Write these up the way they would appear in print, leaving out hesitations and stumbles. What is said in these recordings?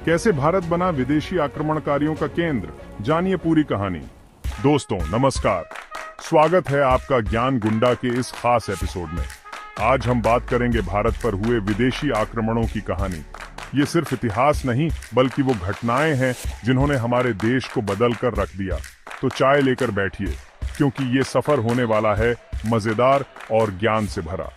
कैसे भारत बना विदेशी आक्रमणकारियों का केंद्र, जानिए पूरी कहानी। दोस्तों नमस्कार, स्वागत है आपका ज्ञान गुंडा के इस खास एपिसोड में। आज हम बात करेंगे भारत पर हुए विदेशी आक्रमणों की कहानी। ये सिर्फ इतिहास नहीं बल्कि वो घटनाएं हैं जिन्होंने हमारे देश को बदल कर रख दिया। तो चाय लेकर बैठिए, क्योंकि ये सफर होने वाला है मजेदार और ज्ञान से भरा।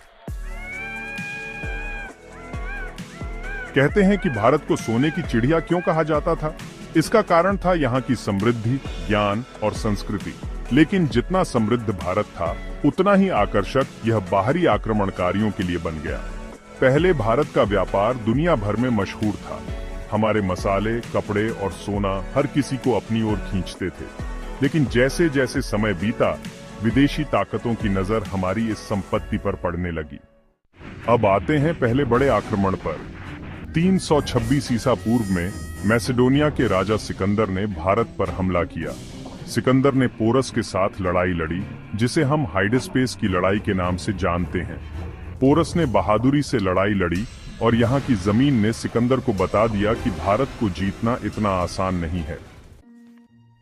कहते हैं कि भारत को सोने की चिड़िया क्यों कहा जाता था? इसका कारण था यहाँ की समृद्धि, ज्ञान और संस्कृति। लेकिन जितना समृद्ध भारत था, उतना ही आकर्षक यह बाहरी आक्रमणकारियों के लिए बन गया। पहले भारत का व्यापार दुनिया भर में मशहूर था। हमारे मसाले, कपड़े और सोना हर किसी को अपनी ओर खींचते थे। लेकिन जैसे जैसे समय बीता, विदेशी ताकतों की नजर हमारी इस संपत्ति पर पड़ने लगी। अब आते हैं पहले बड़े आक्रमण पर। 326 ईसा पूर्व में मैसेडोनिया के राजा सिकंदर ने भारत पर हमला किया। सिकंदर ने पोरस के साथ लड़ाई लड़ी, जिसे हम हाइडेस्पेस की लड़ाई के नाम से जानते हैं। पोरस ने बहादुरी से लड़ाई लड़ी और यहाँ की जमीन ने सिकंदर को बता दिया कि भारत को जीतना इतना आसान नहीं है।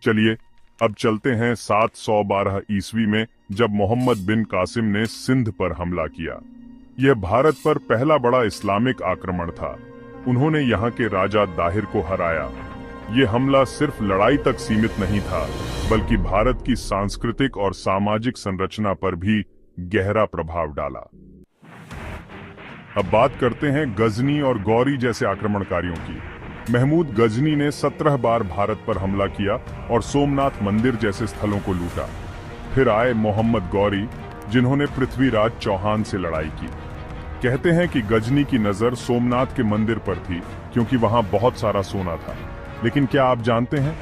चलिए अब चलते हैं 712 ईस्वी में, जब मोहम्मद बिन कासिम ने सिंध पर हमला किया। यह भारत पर पहला बड़ा इस्लामिक आक्रमण था। उन्होंने यहाँ के राजा दाहिर को हराया। ये हमला सिर्फ लड़ाई तक सीमित नहीं था, बल्कि भारत की सांस्कृतिक और सामाजिक संरचना पर भी गहरा प्रभाव डाला। अब बात करते हैं गजनी और गौरी जैसे आक्रमणकारियों की। महमूद गजनी ने 17 बार भारत पर हमला किया और सोमनाथ मंदिर जैसे स्थलों को लूटा। फिर आए मोहम्मद गौरी, जिन्होंने पृथ्वीराज चौहान से लड़ाई की। कहते हैं कि गजनी की नजर सोमनाथ के मंदिर पर थी, क्योंकि वहां बहुत सारा सोना था। लेकिन क्या आप जानते हैं,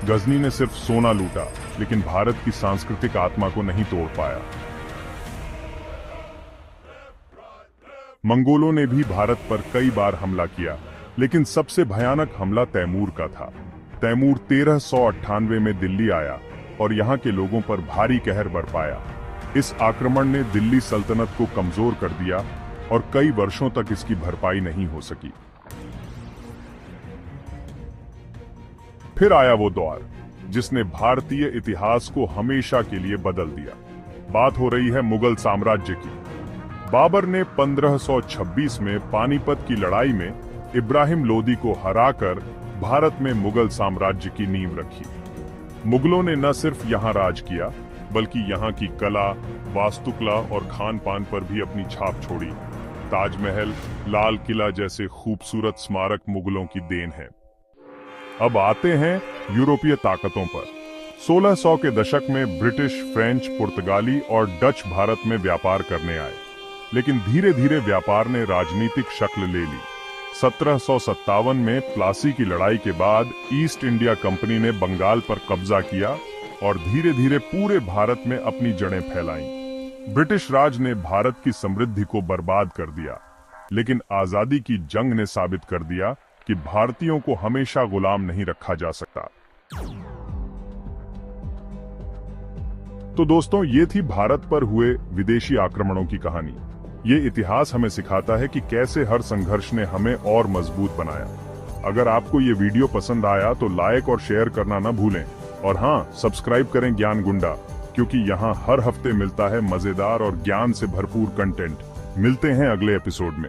गजनी ने सिर्फ सोना लूटा, लेकिन भारत की सांस्कृतिक आत्मा को नहीं तोड़ पाया। मंगोलों ने भी भारत पर कई बार हमला किया, लेकिन सबसे भयानक हमला तैमूर का था। तैमूर 1398 में दिल्ली आया और यहाँ के लोगों पर भारी कहर बरपाया। इस आक्रमण ने दिल्ली सल्तनत को कमजोर कर दिया और कई वर्षों तक इसकी भरपाई नहीं हो सकी। फिर आया वो दौर जिसने भारतीय इतिहास को हमेशा के लिए बदल दिया। बात हो रही है मुगल साम्राज्य की। बाबर ने 1526 में पानीपत की लड़ाई में इब्राहिम लोदी को हराकर भारत में मुगल साम्राज्य की नींव रखी। मुगलों ने न सिर्फ यहाँ राज किया, बल्कि यहाँ की कला, वास्तुकला और खान पान पर भी अपनी छाप छोड़ी। ताजमहल, लाल किला जैसे खूबसूरत स्मारक मुगलों की देन है। अब आते हैं यूरोपीय ताकतों पर। 1600 के दशक में ब्रिटिश, फ्रेंच, पुर्तगाली और डच भारत में व्यापार करने आए। लेकिन धीरे धीरे व्यापार ने राजनीतिक शक्ल ले ली। 1757 में प्लासी की लड़ाई के बाद ईस्ट इंडिया कंपनी ने बंगाल पर कब्जा किया और धीरे धीरे पूरे भारत में अपनी जड़ें फैलाईं। ब्रिटिश राज ने भारत की समृद्धि को बर्बाद कर दिया, लेकिन आजादी की जंग ने साबित कर दिया कि भारतीयों को हमेशा गुलाम नहीं रखा जा सकता। तो दोस्तों, ये थी भारत पर हुए विदेशी आक्रमणों की कहानी। ये इतिहास हमें सिखाता है कि कैसे हर संघर्ष ने हमें और मजबूत बनाया। अगर आपको ये वीडियो पसंद आया तो लाइक और शेयर करना न भूलें। और हाँ, सब्सक्राइब करें ज्ञान गुंडा, क्योंकि यहाँ हर हफ्ते मिलता है मजेदार और ज्ञान से भरपूर कंटेंट। मिलते हैं अगले एपिसोड में।